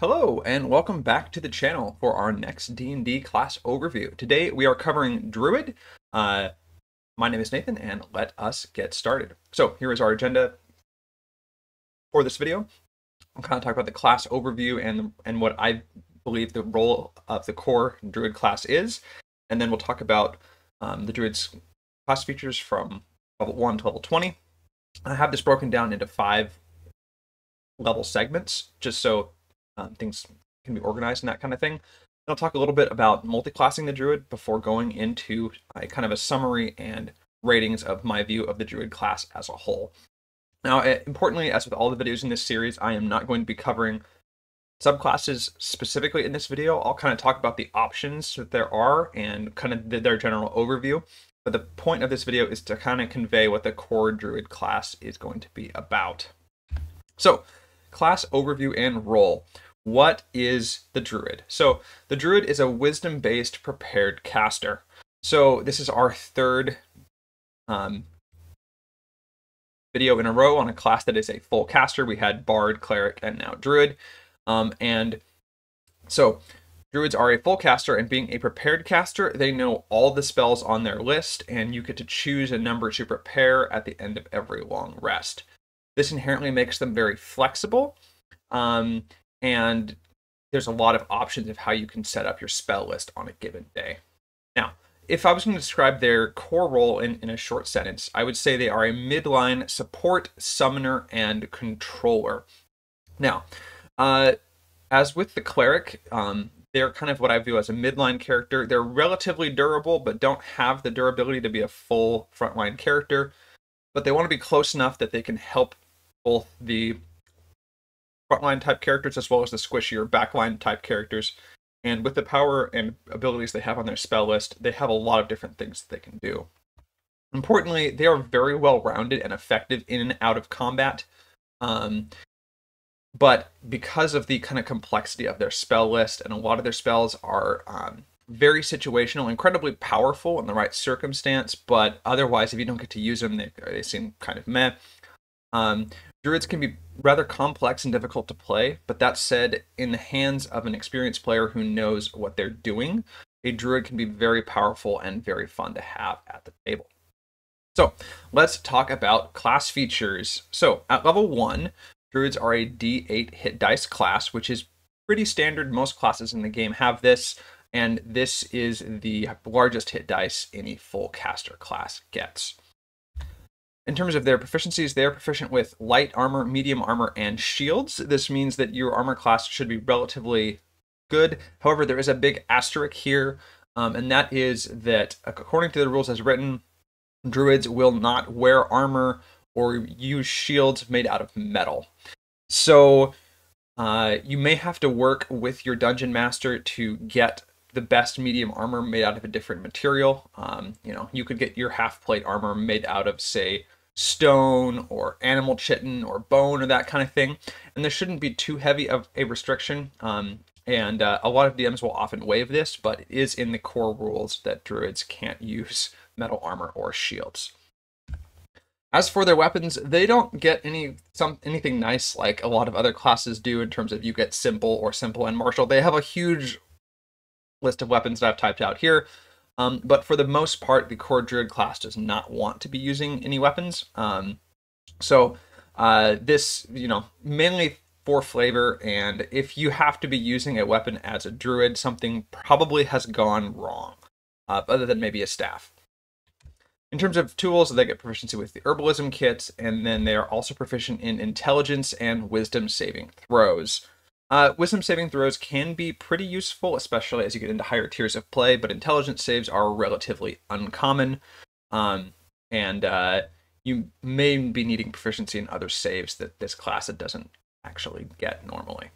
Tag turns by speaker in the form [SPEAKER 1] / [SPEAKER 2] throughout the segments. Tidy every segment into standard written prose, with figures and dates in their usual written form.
[SPEAKER 1] Hello and welcome back to the channel for our next D&D class overview. Today we are covering Druid. My name is Nathan and let us get started. So here is our agenda for this video. I'll kind of talk about the class overview and what I believe the role of the core Druid class is. And then we'll talk about the Druid's class features from level 1 to level 20. I have this broken down into 5 level segments just so things can be organized and that kind of thing. And I'll talk a little bit about multiclassing the Druid before going into kind of a summary and ratings of my view of the Druid class as a whole. Now, importantly, as with all the videos in this series, I am not going to be covering subclasses specifically in this video. I'll kind of talk about the options that there are and kind of their general overview. But the point of this video is to kind of convey what the core Druid class is going to be about. So, class overview and role. What is the Druid? So the Druid is a wisdom-based prepared caster. So this is our third video in a row on a class that is a full caster. We had Bard, Cleric, and now Druid. And so Druids are a full caster, and being a prepared caster, they know all the spells on their list, and you get to choose a number to prepare at the end of every long rest. This inherently makes them very flexible. And there's a lot of options of how you can set up your spell list on a given day. Now, if I was going to describe their core role in a short sentence, I would say they are a midline support, summoner, and controller. Now, as with the cleric, they're kind of what I view as a midline character. They're relatively durable, but don't have the durability to be a full frontline character. But they want to be close enough that they can help both the frontline type characters as well as the squishier backline type characters. And with the power and abilities they have on their spell list, they have a lot of different things that they can do. Importantly, they are very well rounded and effective in and out of combat. But because of the kind of complexity of their spell list, and a lot of their spells are very situational, incredibly powerful in the right circumstance, but otherwise, if you don't get to use them, they seem kind of meh. Druids can be rather complex and difficult to play, but that said, in the hands of an experienced player who knows what they're doing, a Druid can be very powerful and very fun to have at the table. So let's talk about class features. So at level 1, Druids are a D8 hit dice class, which is pretty standard. Most classes in the game have this, and this is the largest hit dice any full caster class gets. In terms of their proficiencies, they are proficient with light armor, medium armor, and shields. This means that your armor class should be relatively good. However, there is a big asterisk here, and that is that according to the rules as written, Druids will not wear armor or use shields made out of metal. So you may have to work with your dungeon master to get the best medium armor made out of a different material. You could get your half plate armor made out of, say, stone or animal chitin or bone or that kind of thing, and this shouldn't be too heavy of a restriction, and a lot of DMs will often waive this, but it is in the core rules that Druids can't use metal armor or shields. As for their weapons, they don't get anything nice like a lot of other classes do in terms of you get simple or simple and martial. They have a huge list of weapons that I've typed out here. But for the most part, the core Druid class does not want to be using any weapons. This, mainly for flavor, and if you have to be using a weapon as a Druid, something probably has gone wrong, other than maybe a staff. In terms of tools, they get proficiency with the herbalism kit, and then they are also proficient in intelligence and wisdom saving throws. Wisdom saving throws can be pretty useful, especially as you get into higher tiers of play, but intelligence saves are relatively uncommon, and you may be needing proficiency in other saves that this class doesn't actually get normally.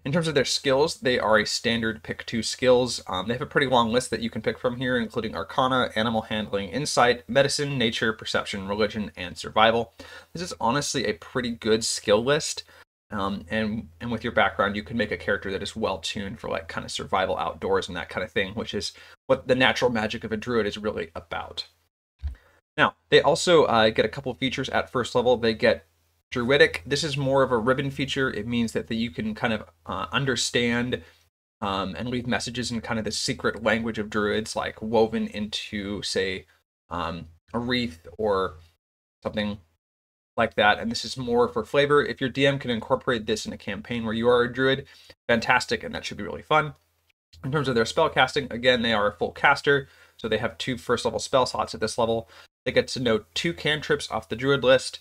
[SPEAKER 1] In terms of their skills, they are a standard pick 2 skills. They have a pretty long list that you can pick from here, including Arcana, Animal Handling, Insight, Medicine, Nature, Perception, Religion, and Survival. This is honestly a pretty good skill list. And with your background, you can make a character that is well tuned for like kind of survival outdoors and that kind of thing, which is what the natural magic of a Druid is really about. Now, they also get a couple of features at first level. They get Druidic. This is more of a ribbon feature. It means that you can kind of understand and leave messages in kind of the secret language of druids, like woven into, say, a wreath or something like that. And this is more for flavor. If your DM can incorporate this in a campaign where you are a druid, fantastic, and that should be really fun. In terms of their spell casting, again, they are a full caster, so they have 2 first level spell slots at this level. They get to know 2 cantrips off the druid list.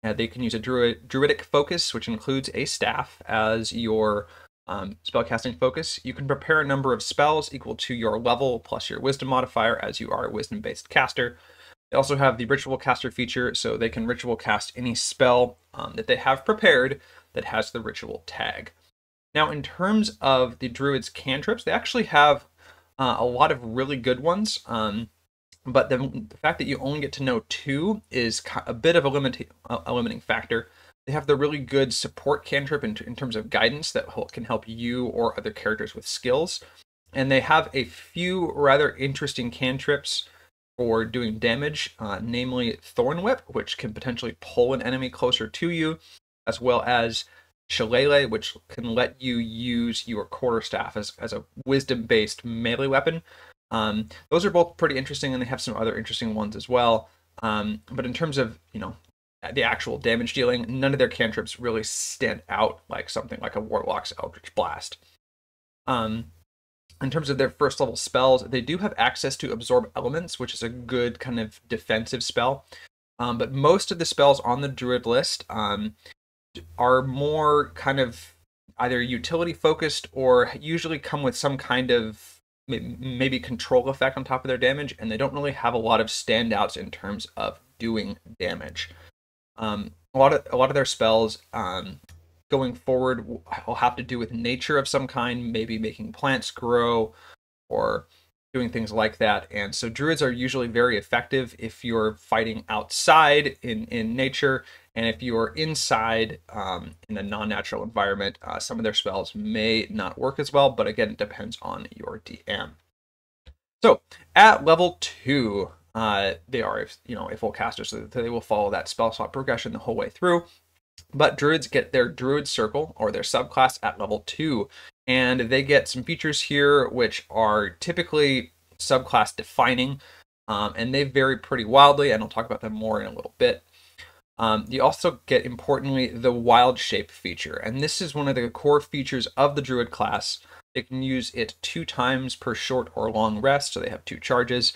[SPEAKER 1] They can use a druidic focus, which includes a staff, as your spellcasting focus. You can prepare a number of spells equal to your level plus your wisdom modifier, as you are a wisdom-based caster. They also have the ritual caster feature, so they can ritual cast any spell that they have prepared that has the ritual tag. Now, in terms of the druid's cantrips, they actually have a lot of really good ones. But the fact that you only get to know 2 is a bit of a limiting factor. They have the really good support cantrip in terms of guidance that can help you or other characters with skills. And they have a few rather interesting cantrips for doing damage, namely Thorn Whip, which can potentially pull an enemy closer to you, as well as Shillelagh, which can let you use your quarterstaff as a wisdom-based melee weapon. Those are both pretty interesting, and they have some other interesting ones as well. But in terms of, the actual damage dealing, none of their cantrips really stand out like something like a Warlock's Eldritch Blast. In terms of their first level spells, they do have access to Absorb Elements, which is a good kind of defensive spell. But most of the spells on the Druid list are more kind of either utility focused or usually come with some kind of maybe control effect on top of their damage, and they don't really have a lot of standouts in terms of doing damage. A lot of their spells going forward will have to do with nature of some kind, maybe making plants grow or doing things like that. And so druids are usually very effective if you're fighting outside in nature, and if you're inside in a non-natural environment, some of their spells may not work as well, but again, it depends on your DM. So at level 2, they are a full caster, so they will follow that spell slot progression the whole way through. But druids get their druid circle or their subclass at level 2, and they get some features here which are typically subclass defining, and they vary pretty wildly, and I'll talk about them more in a little bit. You also get, importantly, the wild shape feature, and this is one of the core features of the druid class. They can use it 2 times per short or long rest, so they have 2 charges.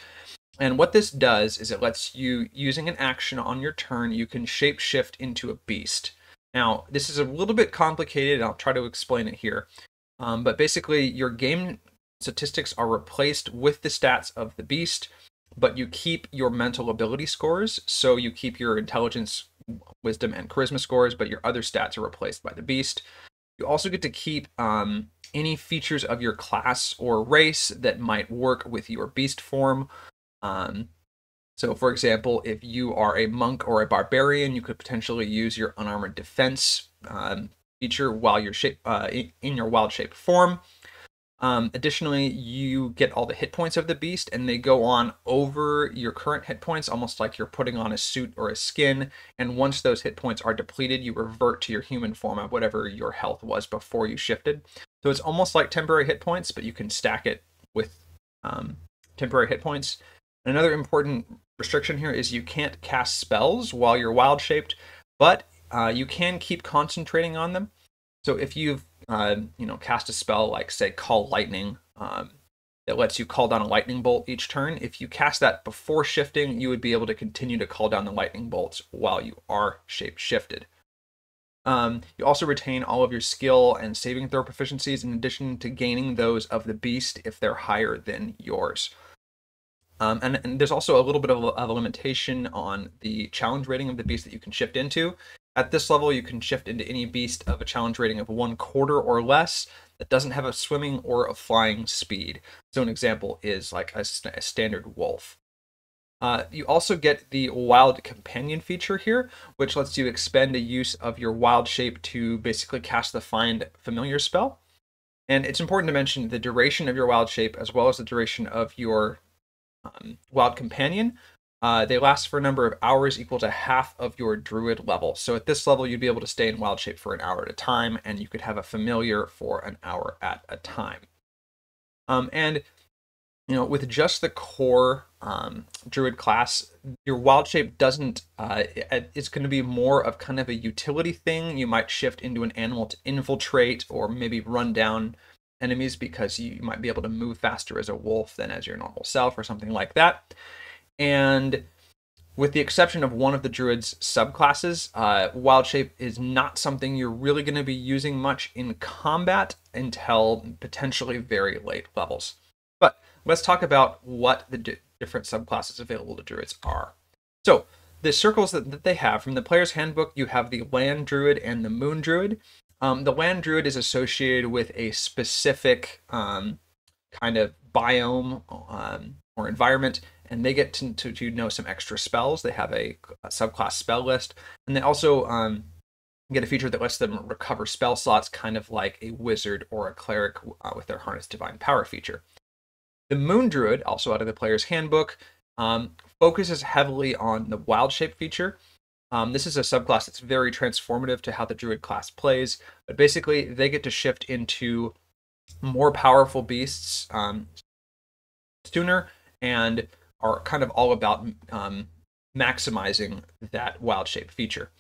[SPEAKER 1] And what this does is it lets you, using an action on your turn, you can shapeshift into a beast. Now, this is a little bit complicated, and I'll try to explain it here. But basically, your game statistics are replaced with the stats of the beast, but you keep your mental ability scores. So you keep your intelligence, wisdom, and charisma scores, but your other stats are replaced by the beast. You also get to keep any features of your class or race that might work with your beast form. So for example, if you are a monk or a barbarian, you could potentially use your unarmored defense feature while you're in your wild shape form. Additionally, you get all the hit points of the beast, and they go on over your current hit points, almost like you're putting on a suit or a skin. And once those hit points are depleted, you revert to your human form of whatever your health was before you shifted. So it's almost like temporary hit points, but you can stack it with temporary hit points. Another important restriction here is you can't cast spells while you're wild shaped, but you can keep concentrating on them. So if you've cast a spell like, say, Call Lightning, that lets you call down a lightning bolt each turn, if you cast that before shifting, you would be able to continue to call down the lightning bolts while you are shape shifted. You also retain all of your skill and saving throw proficiencies, in addition to gaining those of the beast if they're higher than yours. And there's also a little bit of a limitation on the challenge rating of the beast that you can shift into. At this level, you can shift into any beast of a challenge rating of 1/4 or less that doesn't have a swimming or a flying speed. So an example is like a standard wolf. You also get the Wild Companion feature here, which lets you expend a use of your wild shape to basically cast the Find Familiar spell. And it's important to mention the duration of your wild shape as well as the duration of your Wild Companion They last for a number of hours equal to half of your druid level. So at this level, you'd be able to stay in wild shape for an hour at a time, and you could have a familiar for an hour at a time. And with just the core druid class, your wild shape doesn't. It's going to be more of kind of a utility thing. You might shift into an animal to infiltrate, or maybe run down enemies because you might be able to move faster as a wolf than as your normal self, or something like that. And with the exception of one of the druid's subclasses, wild shape is not something you're really going to be using much in combat until potentially very late levels. But let's talk about what the different subclasses available to druids are. So the circles that they have from the player's handbook, you have the land druid and the moon druid. The land druid is associated with a specific kind of biome or environment, and they get to know some extra spells. They have a subclass spell list, and they also get a feature that lets them recover spell slots, kind of like a wizard or a cleric with their Harness Divine Power feature. The Moon Druid, also out of the player's handbook, focuses heavily on the wild shape feature. This is a subclass that's very transformative to how the druid class plays, but basically they get to shift into more powerful beasts sooner, and are kind of all about maximizing that wild shape feature.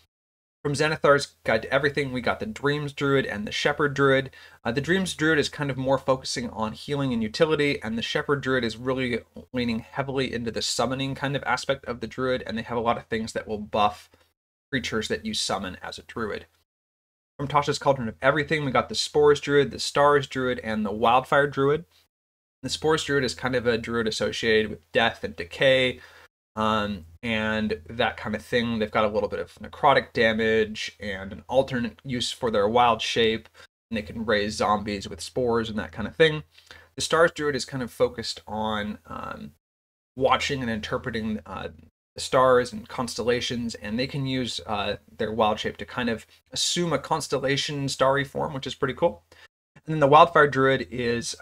[SPEAKER 1] From Xanathar's Guide to Everything, we got the Dreams Druid and the Shepherd Druid. The Dreams Druid is kind of more focusing on healing and utility, and the Shepherd Druid is really leaning heavily into the summoning kind of aspect of the Druid, and they have a lot of things that will buff creatures that you summon as a Druid. From Tasha's Cauldron of Everything, we got the Spores Druid, the Stars Druid, and the Wildfire Druid. The Spores Druid is kind of a Druid associated with death and decay, and that kind of thing. They've got a little bit of necrotic damage and an alternate use for their wild shape, and they can raise zombies with spores and that kind of thing. The Stars Druid is kind of focused on watching and interpreting the stars and constellations, and they can use their wild shape to kind of assume a constellation starry form, which is pretty cool. And then the Wildfire Druid is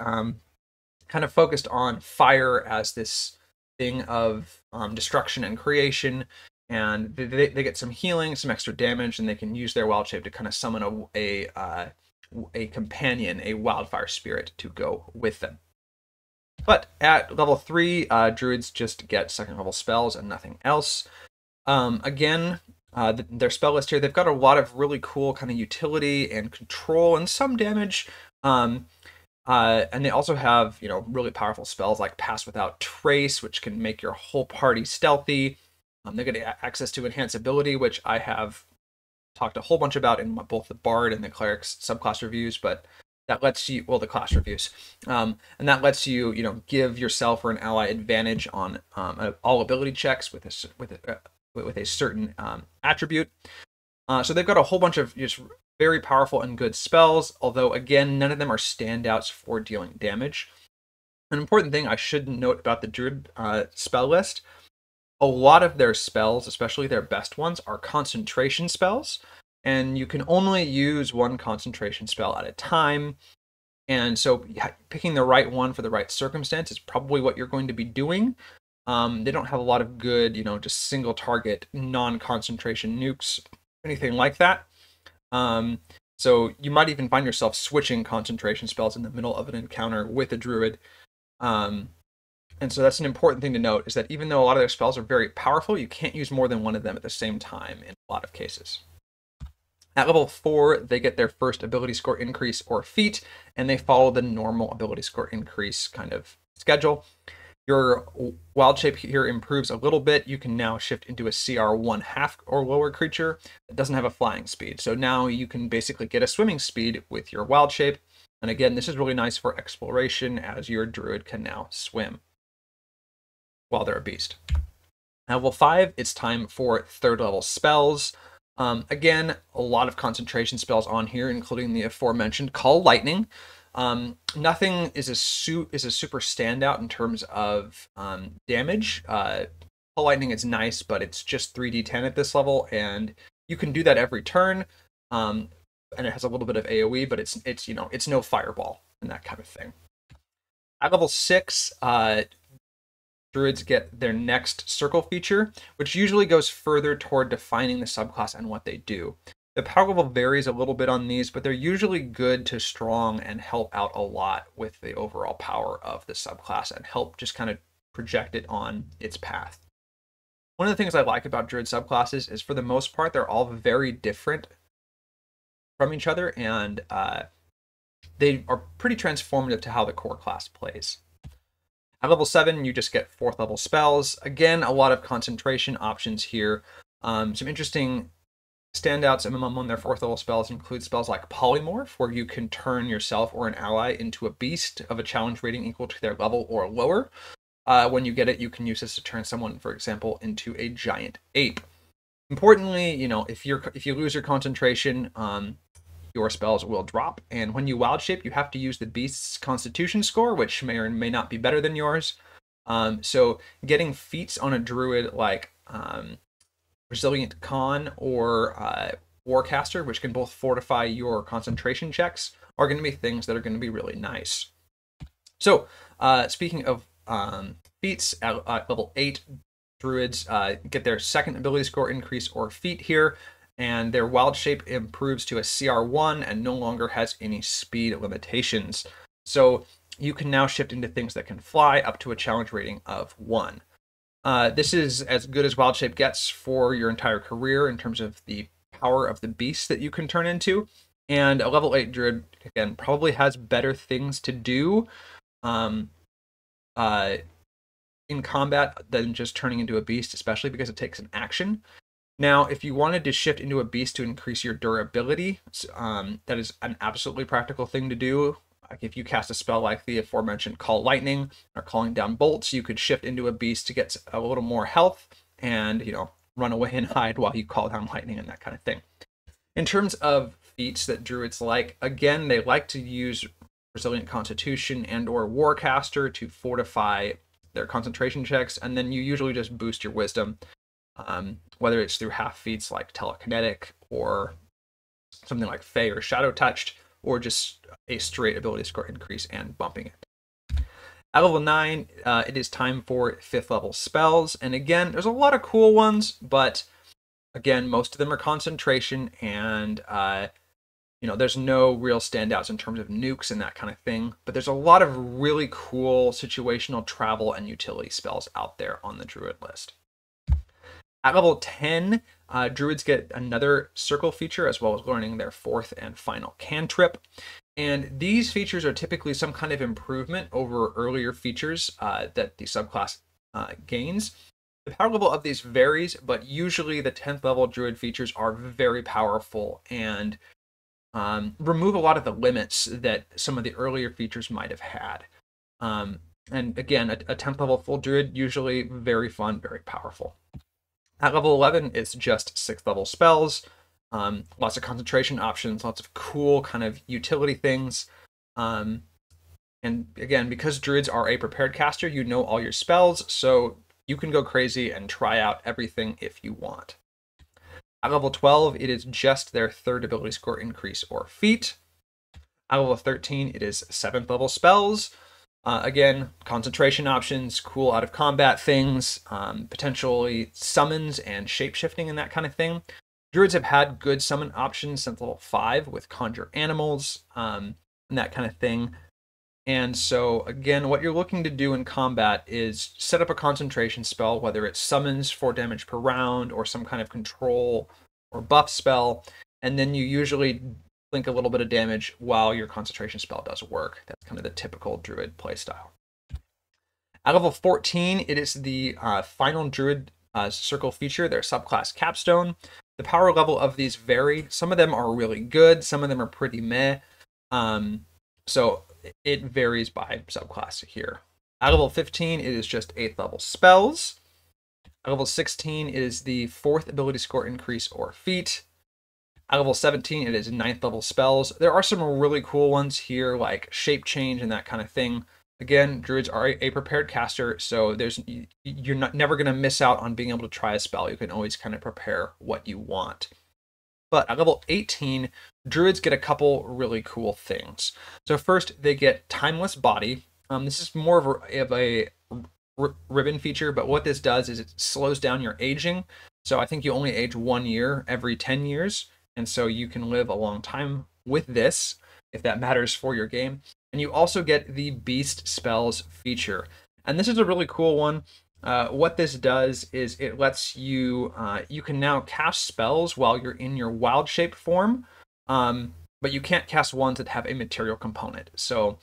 [SPEAKER 1] kind of focused on fire as this thing of destruction and creation, and they get some healing, some extra damage, and they can use their wild shape to kind of summon a companion, a wildfire spirit, to go with them. But at level 3, druids just get second level spells and nothing else. Again, their spell list here, they've got a lot of really cool kind of utility and control and some damage. And they also have, really powerful spells like Pass Without Trace, which can make your whole party stealthy. They get access to Enhanceability, which I have talked a whole bunch about in both the Bard and the Cleric's subclass reviews, but that lets you, the class reviews, and that lets you, give yourself or an ally advantage on all ability checks with a certain attribute. So they've got a whole bunch of just very powerful and good spells, although again, none of them are standouts for dealing damage. An important thing I should note about the Druid spell list, a lot of their spells, especially their best ones, are concentration spells, and you can only use one concentration spell at a time. And so picking the right one for the right circumstance is probably what you're going to be doing. They don't have a lot of good, just single target, non-concentration nukes, anything like that. So you might even find yourself switching concentration spells in the middle of an encounter with a druid. And so that's an important thing to note, is that even though a lot of their spells are very powerful, you can't use more than one of them at the same time in a lot of cases. At level 4, they get their first ability score increase or feat, and they follow the normal ability score increase kind of schedule. Your wild shape here improves a little bit. You can now shift into a CR 1/2 or lower creature that doesn't have a flying speed. So now you can basically get a swimming speed with your wild shape. And again, this is really nice for exploration, as your druid can now swim while they're a beast. At level 5, it's time for third level spells. Again, a lot of concentration spells on here, including the aforementioned Call Lightning. Nothing is a super standout in terms of damage. Call Lightning is nice, but it's just 3d10 at this level, and you can do that every turn. And it has a little bit of AoE, but it's no fireball and that kind of thing. At level 6, Druids get their next circle feature, which usually goes further toward defining the subclass and what they do. The power level varies a little bit on these, but they're usually good to strong and help out a lot with the overall power of the subclass and help just kind of project it on its path. One of the things I like about Druid subclasses is, for the most part, they're all very different from each other, and they are pretty transformative to how the core class plays. At level 7, you just get 4th level spells. Again, a lot of concentration options here. Some interesting standouts among their 4th level spells include spells like Polymorph, where you can turn yourself or an ally into a beast of a challenge rating equal to their level or lower. When you get it, you can use this to turn someone, for example, into a giant ape. Importantly, if you lose your concentration, your spells will drop, and when you wild shape, you have to use the beast's constitution score, which may or may not be better than yours. So getting feats on a druid like Resilient Con or Warcaster, which can both fortify your concentration checks, are going to be things that are going to be really nice. So speaking of feats, at level 8, druids get their second ability score increase or feat here, and their wild shape improves to a CR1 and no longer has any speed limitations. So you can now shift into things that can fly up to a challenge rating of 1. This is as good as wild shape gets for your entire career in terms of the power of the beast that you can turn into. And a level 8 druid, again, probably has better things to do in combat than just turning into a beast, especially because it takes an action. Now, if you wanted to shift into a beast to increase your durability, that is an absolutely practical thing to do. Like if you cast a spell like the aforementioned Call Lightning or Calling Down Bolts, you could shift into a beast to get a little more health and, run away and hide while you call down lightning and that kind of thing. In terms of feats that druids like, again, they like to use Resilient Constitution and or Warcaster to fortify their concentration checks, and then you usually just boost your wisdom. Whether it's through half feats like Telekinetic or something like Fey or Shadow Touched, or just a straight ability score increase and bumping it. At level 9, it is time for 5th level spells. And again, there's a lot of cool ones, but again, most of them are concentration, and there's no real standouts in terms of nukes and that kind of thing. But there's a lot of really cool situational travel and utility spells out there on the druid list. At level 10, druids get another circle feature, as well as learning their 4th and final cantrip. And these features are typically some kind of improvement over earlier features that the subclass gains. The power level of these varies, but usually the 10th level druid features are very powerful and remove a lot of the limits that some of the earlier features might have had. And again, a 10th level full druid, usually very fun, very powerful. At level 11, it's just 6th level spells, lots of concentration options, lots of cool kind of utility things. And again, because druids are a prepared caster, you know all your spells, so you can go crazy and try out everything if you want. At level 12, it is just their 3rd ability score increase or feat. At level 13, it is 7th level spells. Again, concentration options, cool out of combat things, potentially summons and shapeshifting and that kind of thing. Druids have had good summon options since level 5 with conjure animals and that kind of thing. And so, again, what you're looking to do in combat is set up a concentration spell, whether it's summons 4 damage per round or some kind of control or buff spell, and then you usually link a little bit of damage while your concentration spell does work. That's kind of the typical druid playstyle. At level 14, it is the final druid circle feature, their subclass capstone. The power level of these vary. Some of them are really good, some of them are pretty meh. So it varies by subclass here. At level 15, it is just 8th level spells. At level 16, it is the 4th ability score increase or feat. At level 17, it is 9th level spells. There are some really cool ones here, like shape change and that kind of thing. Again, druids are a prepared caster, so you're never going to miss out on being able to try a spell. You can always kind of prepare what you want. But at level 18, druids get a couple really cool things. So first, they get Timeless Body. This is more of a ribbon feature, but what this does is it slows down your aging. So I think you only age 1 year every 10 years. And so you can live a long time with this, if that matters for your game. And you also get the Beast Spells feature. And this is a really cool one. What this does is it lets you, you can now cast spells while you're in your wild shape form, but you can't cast ones that have a material component. So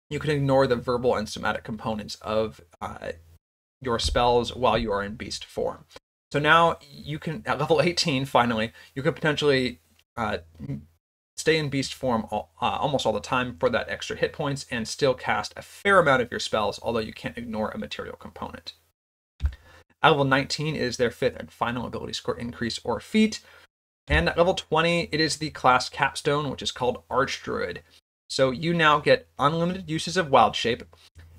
[SPEAKER 1] you can ignore the verbal and somatic components of your spells while you are in beast form. So now you can, at level 18, finally, you can potentially stay in beast form almost all the time for that extra hit points and still cast a fair amount of your spells, although you can't ignore a material component. At level 19 is their 5th and final ability score increase or feat. And at level 20, it is the class capstone, which is called Archdruid. So you now get unlimited uses of wild shape,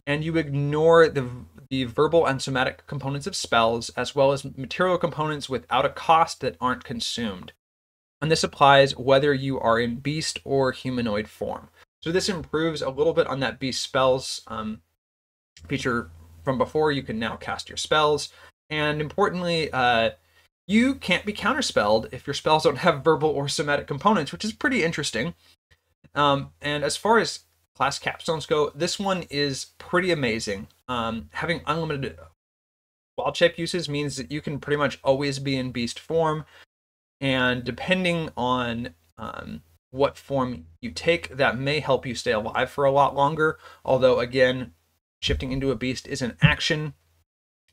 [SPEAKER 1] and you ignore the verbal and somatic components of spells, as well as material components without a cost that aren't consumed. And this applies whether you are in beast or humanoid form. So this improves a little bit on that beast spells feature from before. You can now cast your spells. And importantly, you can't be counterspelled if your spells don't have verbal or somatic components, which is pretty interesting. And as far as class capstones go, this one is pretty amazing. Having unlimited wild shape uses means that you can pretty much always be in beast form, and depending on what form you take, that may help you stay alive for a lot longer. Although again, shifting into a beast is an action,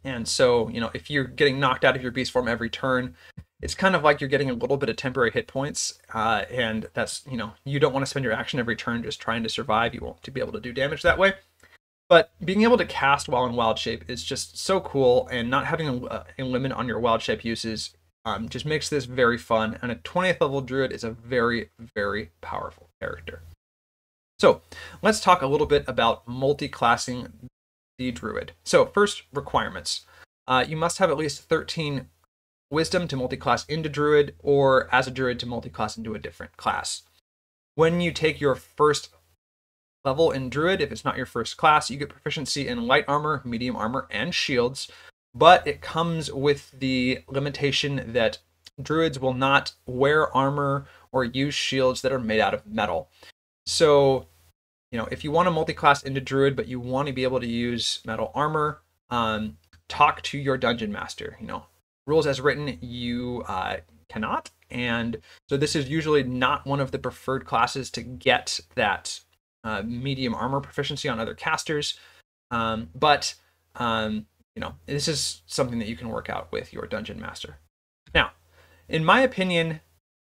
[SPEAKER 1] and so if you're getting knocked out of your beast form every turn, it's kind of like you're getting a little bit of temporary hit points, and that's, you don't want to spend your action every turn just trying to survive. You want to be able to do damage that way. But being able to cast while in wild shape is just so cool, and not having a limit on your wild shape uses just makes this very fun. And a 20th level Druid is a very, very powerful character. So let's talk a little bit about multi-classing the Druid. So first, requirements. You must have at least 13 Wisdom to multi-class into Druid, or as a Druid to multi-class into a different class. When you take your first level in Druid, if it's not your first class, you get proficiency in light armor, medium armor, and shields, but it comes with the limitation that Druids will not wear armor or use shields that are made out of metal. So, if you want to multi-class into Druid, but you want to be able to use metal armor, talk to your dungeon master. Rules as written, you cannot. And so this is usually not one of the preferred classes to get that medium armor proficiency on other casters. But this is something that you can work out with your dungeon master. Now, in my opinion,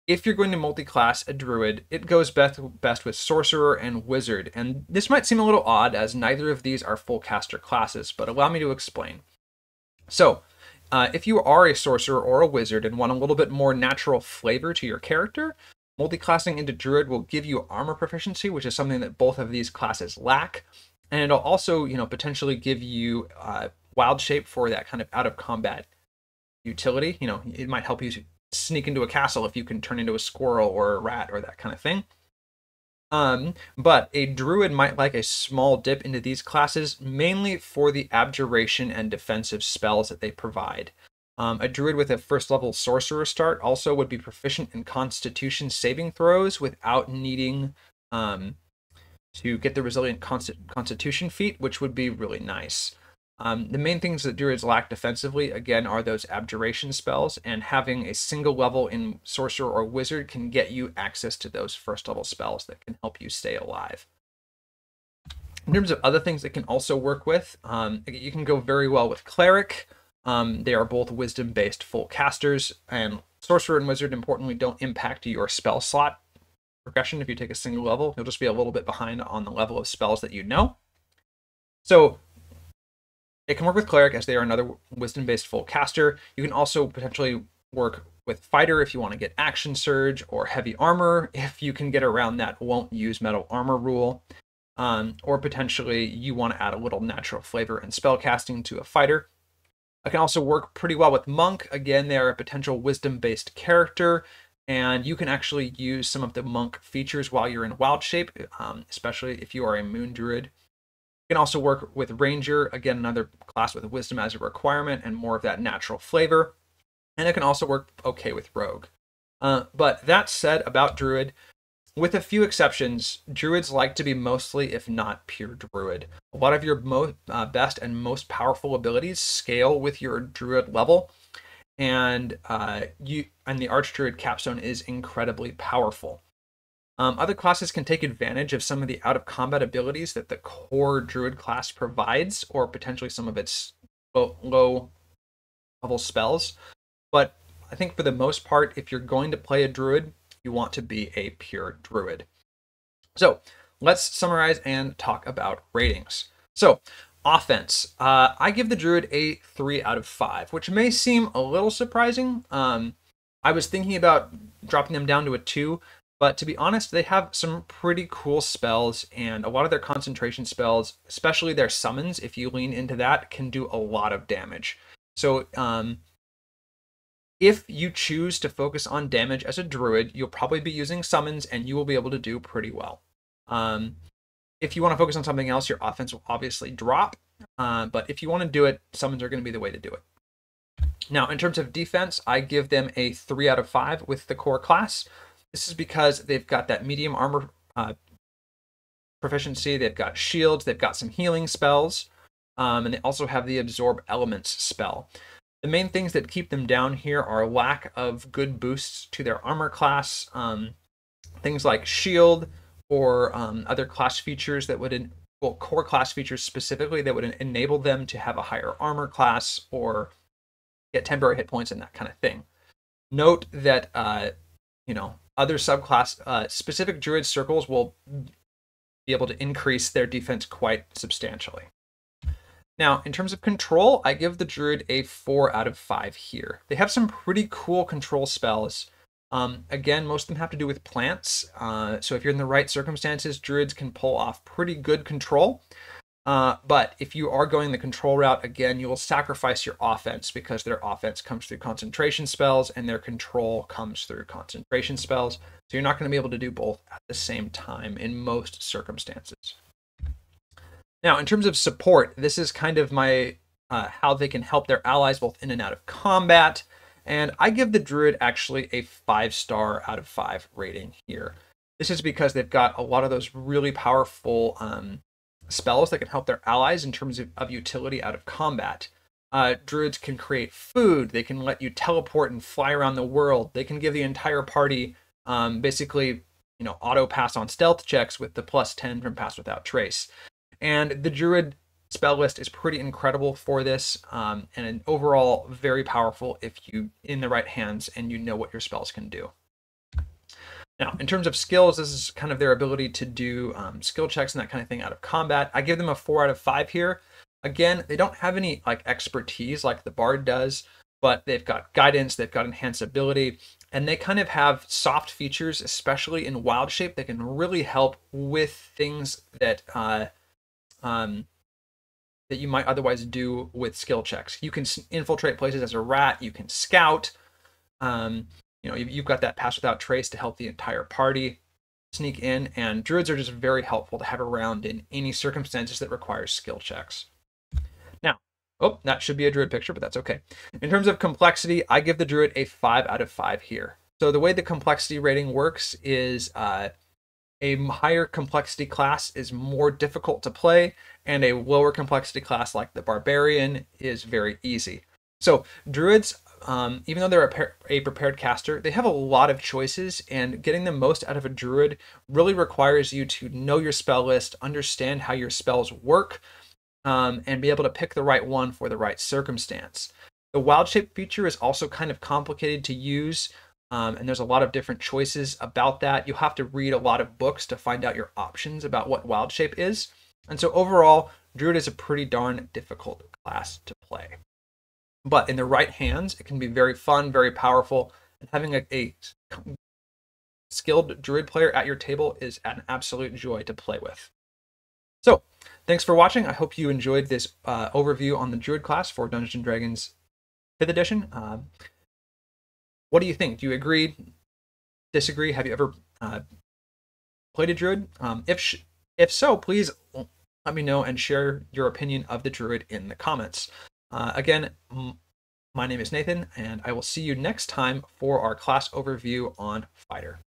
[SPEAKER 1] if you're going to multi-class a Druid, it goes best with Sorcerer and Wizard. And this might seem a little odd, as neither of these are full caster classes, but allow me to explain. So, if you are a sorcerer or a wizard and want a little bit more natural flavor to your character, multi-classing into Druid will give you armor proficiency, which is something that both of these classes lack. And it'll also, potentially give you wild shape for that kind of out of combat utility. It might help you sneak into a castle if you can turn into a squirrel or a rat or that kind of thing. But a Druid might like a small dip into these classes, mainly for the abjuration and defensive spells that they provide. A Druid with a first level Sorcerer start also would be proficient in Constitution saving throws without needing to get the Resilient Constitution feat, which would be really nice. The main things that Druids lack defensively, again, are those abjuration spells, and having a single level in Sorcerer or Wizard can get you access to those first level spells that can help you stay alive. In terms of other things that can also work with, you can go very well with Cleric. They are both wisdom-based full casters, and Sorcerer and Wizard, importantly, don't impact your spell slot progression. If you take a single level, you'll just be a little bit behind on the level of spells that you know. So it can work with Cleric, as they are another wisdom-based full caster. You can also potentially work with Fighter if you want to get Action Surge, or Heavy Armor if you can get around that won't use metal armor rule. Or potentially you want to add a little natural flavor and spell casting to a Fighter. It can also work pretty well with Monk. Again, they are a potential wisdom-based character, and you can actually use some of the Monk features while you're in wild shape, especially if you are a Moon Druid. You can also work with Ranger, again, another class with Wisdom as a requirement and more of that natural flavor. And it can also work okay with Rogue. But that said about Druid, with a few exceptions, Druids like to be mostly, if not pure Druid. A lot of your best and most powerful abilities scale with your Druid level, and the Archdruid capstone is incredibly powerful. Other classes can take advantage of some of the out-of-combat abilities that the core Druid class provides, or potentially some of its low-level spells. But I think for the most part, if you're going to play a Druid, you want to be a pure Druid. So let's summarize and talk about ratings. So offense, I give the Druid a 3 out of 5, which may seem a little surprising. I was thinking about dropping them down to a 2, but to be honest, they have some pretty cool spells, and a lot of their concentration spells, especially their summons, if you lean into that, can do a lot of damage. So if you choose to focus on damage as a Druid, you'll probably be using summons, and you will be able to do pretty well. If you want to focus on something else, your offense will obviously drop. But if you want to do it, summons are going to be the way to do it. Now, in terms of defense, I give them a 3 out of 5 with the core class. This is because they've got that medium armor proficiency. They've got shields. They've got some healing spells. And they also have the absorb elements spell. The main things that keep them down here are lack of good boosts to their armor class, things like shield or other class features that would, core class features specifically that would enable them to have a higher armor class or get temporary hit points and that kind of thing. Note that, other subclass, specific Druid circles will be able to increase their defense quite substantially. Now, in terms of control, I give the Druid a 4 out of 5 here. They have some pretty cool control spells. Again, most of them have to do with plants. So if you're in the right circumstances, Druids can pull off pretty good control. But if you are going the control route, again, you will sacrifice your offense because their offense comes through concentration spells and their control comes through concentration spells. So you're not going to be able to do both at the same time in most circumstances. Now, in terms of support, this is kind of my how they can help their allies both in and out of combat. And I give the Druid actually a 5-star out of 5 rating here. This is because they've got a lot of those really powerful spells that can help their allies in terms of utility out of combat. Druids can create food. They can let you teleport and fly around the world. They can give the entire party basically, auto pass on stealth checks with the +10 from Pass Without Trace. And the Druid spell list is pretty incredible for this, and overall very powerful if you in the right hands and you know what your spells can do. Now, in terms of skills, this is kind of their ability to do skill checks and that kind of thing out of combat. I give them a 4 out of 5 here. Again, they don't have any expertise like the Bard does, but they've got guidance, they've got enhanced ability, and they kind of have soft features, especially in Wild Shape, that can really help with things that that you might otherwise do with skill checks. You can infiltrate places as a rat, you can scout, you've got that Pass Without Trace to help the entire party sneak in, and Druids are just very helpful to have around in any circumstances that require skill checks. Now, that should be a Druid picture, but that's okay. In terms of complexity, I give the Druid a 5 out of 5 here. So the way the complexity rating works is a higher complexity class is more difficult to play, and a lower complexity class like the Barbarian is very easy. So Druids, even though they're a prepared caster, they have a lot of choices, and getting the most out of a Druid really requires you to know your spell list, understand how your spells work, and be able to pick the right one for the right circumstance. The Wild Shape feature is also kind of complicated to use, and there's a lot of different choices about that. You'll have to read a lot of books to find out your options about what Wild Shape is. And so overall, Druid is a pretty darn difficult class to play. But in the right hands, it can be very fun, very powerful, and having a skilled Druid player at your table is an absolute joy to play with. So, thanks for watching. I hope you enjoyed this overview on the Druid class for Dungeons & Dragons 5th edition. What do you think? Do you agree? Disagree? Have you ever played a Druid? If so, please let me know and share your opinion of the Druid in the comments. Again, my name is Nathan, and I will see you next time for our class overview on Fighter.